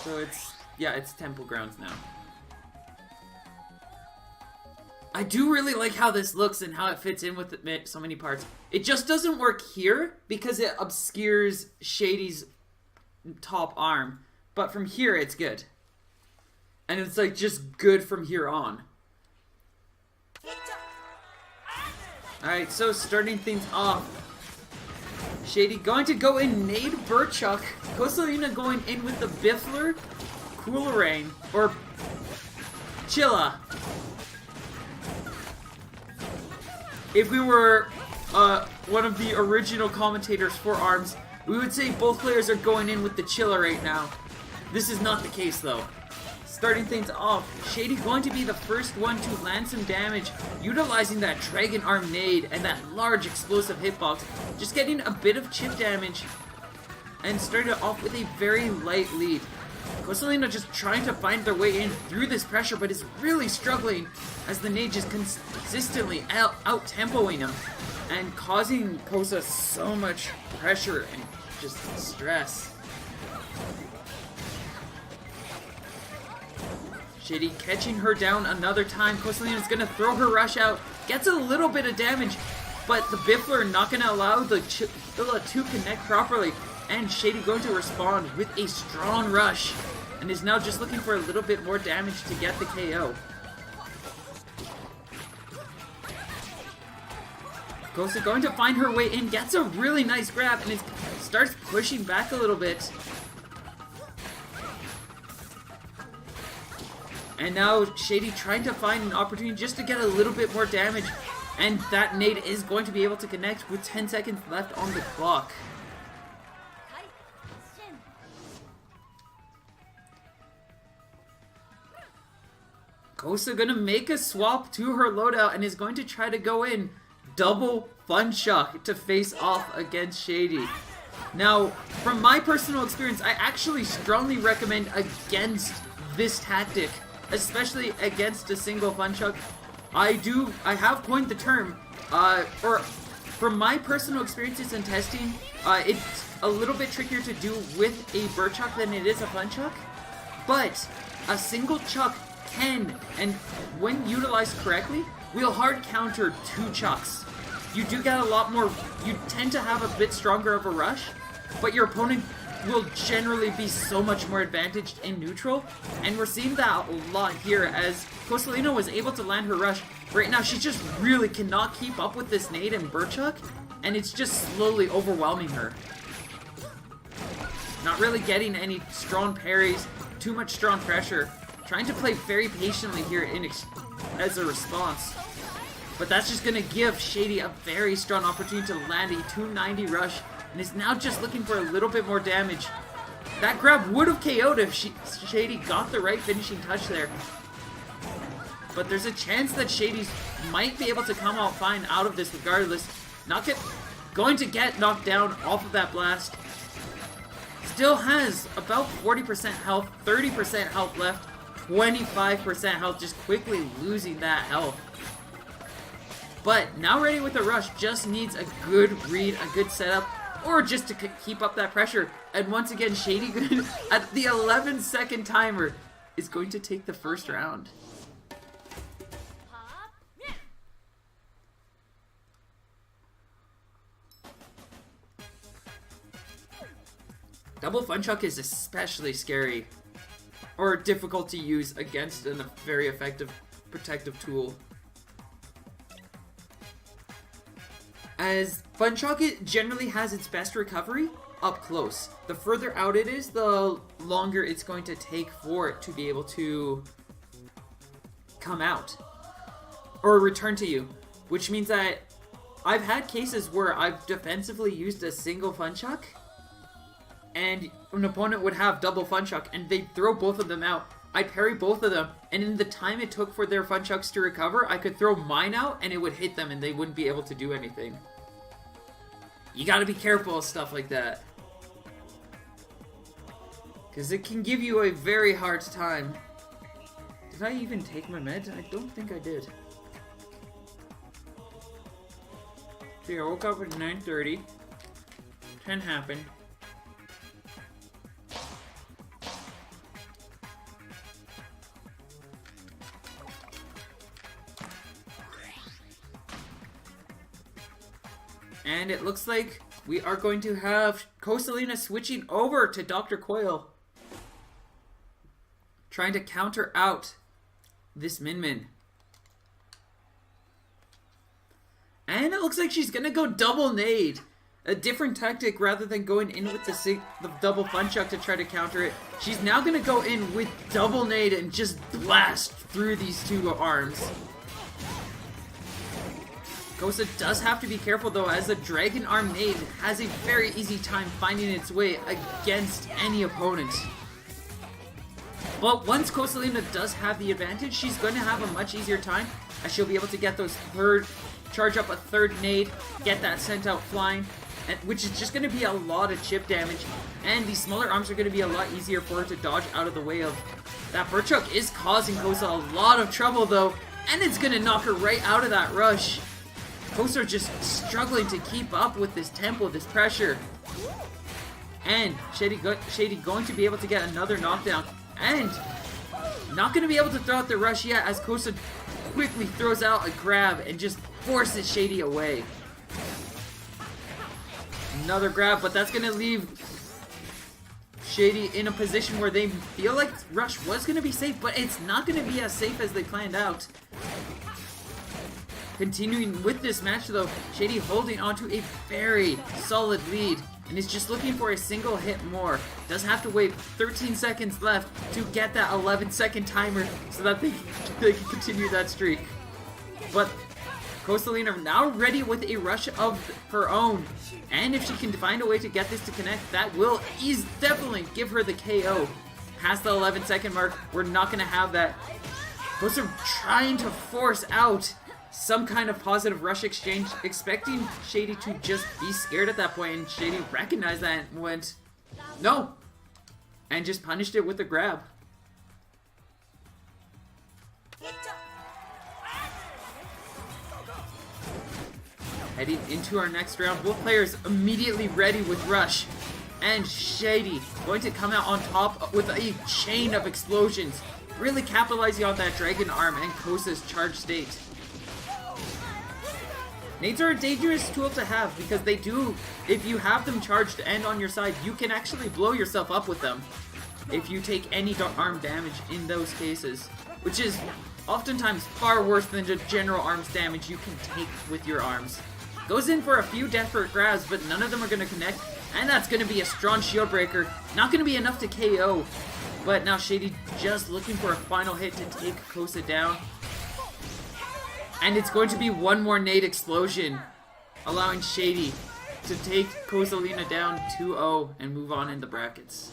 So it's, yeah, it's Temple Grounds now. I do really like how this looks and how it fits in with so many parts. It just doesn't work here because it obscures Shedy's top arm. But from here, it's good. And it's like just good from here on. Alright, so starting things off. Shedy going to go in Nade Burchuck. Cosalina going in with the Biffler, Coolerain, or Chilla. If we were one of the original commentators for ARMS, we would say both players are going in with the Chilla right now. This is not the case though. Starting things off, Shedy going to be the first one to land some damage, utilizing that Dragon Arm Nade and that large explosive hitbox, just getting a bit of chip damage, and started off with a very light lead. Cosalina just trying to find their way in through this pressure, but is really struggling as the Nade just consistently out-tempoing him and causing Kosa so much pressure and just stress. Shedy catching her down another time. Cosalina's gonna throw her rush out, gets a little bit of damage, but the Biffler not gonna allow the Chilla to connect properly, and Shedy going to respond with a strong rush, and is now just looking for a little bit more damage to get the KO. Kosa going to find her way in, gets a really nice grab, and starts pushing back a little bit. And now Shedy trying to find an opportunity just to get a little bit more damage. And that nade is going to be able to connect with 10 seconds left on the clock. Kosa gonna make a swap to her loadout and is going to try to go in double Fun Shock to face off against Shedy. Now, from my personal experience, I actually strongly recommend against this tactic, especially against a single Fun Shock. I have coined the term, or from my personal experiences in testing, it's a little bit trickier to do with a bird chuck than it is a Fun Chuck, but a single chuck can, and when utilized correctly, will hard counter two chucks. You do get a lot more, you tend to have a bit stronger of a rush, but your opponent will generally be so much more advantaged in neutral, and we're seeing that a lot here as Cosalina was able to land her rush. Right now she just really cannot keep up with this nade and Burchuck, and it's just slowly overwhelming her. Not really getting any strong parries, too much strong pressure, trying to play very patiently here as a response. But that's just going to give Shedy a very strong opportunity to land a 290 rush, and is now just looking for a little bit more damage. That grab would have KO'd if Shedy got the right finishing touch there. But there's a chance that Shedy might be able to come out fine out of this regardless. Going to get knocked down off of that blast. Still has about 40% health, 30% health left, 25% health, just quickly losing that health. But now ready with a rush, just needs a good read, a good setup, or just to keep up that pressure. And once again, Shedy, at the 11-second timer, is going to take the first round. Double Fun Chuck is especially scary, or difficult to use against a very effective protective tool. As Fun Chuck, it generally has its best recovery up close. The further out it is, the longer it's going to take for it to be able to come out or return to you, which means that I've had cases where I've defensively used a single Fun Chuck and an opponent would have double Fun Chuck and they'd throw both of them out. I'd parry both of them, and in the time it took for their Fun Chucks to recover, I could throw mine out and it would hit them and they wouldn't be able to do anything. You gotta be careful of stuff like that, because it can give you a very hard time. Did I even take my meds? I don't think I did. See, I woke up at 9:30. 10 happened. And it looks like we are going to have Cosalina switching over to Dr. Coil. Trying to counter out this Min. And it looks like she's going to go double nade. A different tactic rather than going in with the double fun chuck to try to counter it. She's now going to go in with double nade and just blast through these two arms. Kosa does have to be careful though, as the Dragon Arm nade has a very easy time finding its way against any opponent. But once Cosalina does have the advantage, she's going to have a much easier time, as she'll be able to get those charge up a third nade, get that sent out flying, which is just going to be a lot of chip damage. And these smaller arms are going to be a lot easier for her to dodge out of the way of. That bird chuck is causing Kosa a lot of trouble though, and it's going to knock her right out of that rush. Kosa just struggling to keep up with this tempo, this pressure. And Shedy going to be able to get another knockdown. And not going to be able to throw out the rush yet, as Kosa quickly throws out a grab and just forces Shedy away. Another grab, but that's going to leave Shedy in a position where they feel like rush was going to be safe, but it's not going to be as safe as they planned out. Continuing with this match though, Shedy holding onto a very solid lead and is just looking for a single hit more. Does have to wait 13 seconds left to get that 11-second timer so that they can continue that streak. But Cosalina now ready with a rush of her own, and if she can find a way to get this to connect, that will definitely give her the KO. Past the 11-second mark, we're not going to have that. Kosa trying to force out some kind of positive rush exchange, expecting Shedy to just be scared at that point, and Shedy recognized that and went, no, and just punished it with a grab. Heading into our next round, both players immediately ready with rush, and Shedy going to come out on top with a chain of explosions, really capitalizing on that Dragon Arm and Kosa's charge state. Nades are a dangerous tool to have because they do, if you have them charged and on your side, you can actually blow yourself up with them if you take any arm damage in those cases, which is oftentimes far worse than the general arms damage you can take with your arms. Goes in for a few desperate grabs, but none of them are going to connect, and that's going to be a strong shield breaker. Not going to be enough to KO, but now Shedy just looking for a final hit to take Kosa down. And it's going to be one more nade explosion, allowing Shedy to take Cosalina down 2-0 and move on in the brackets.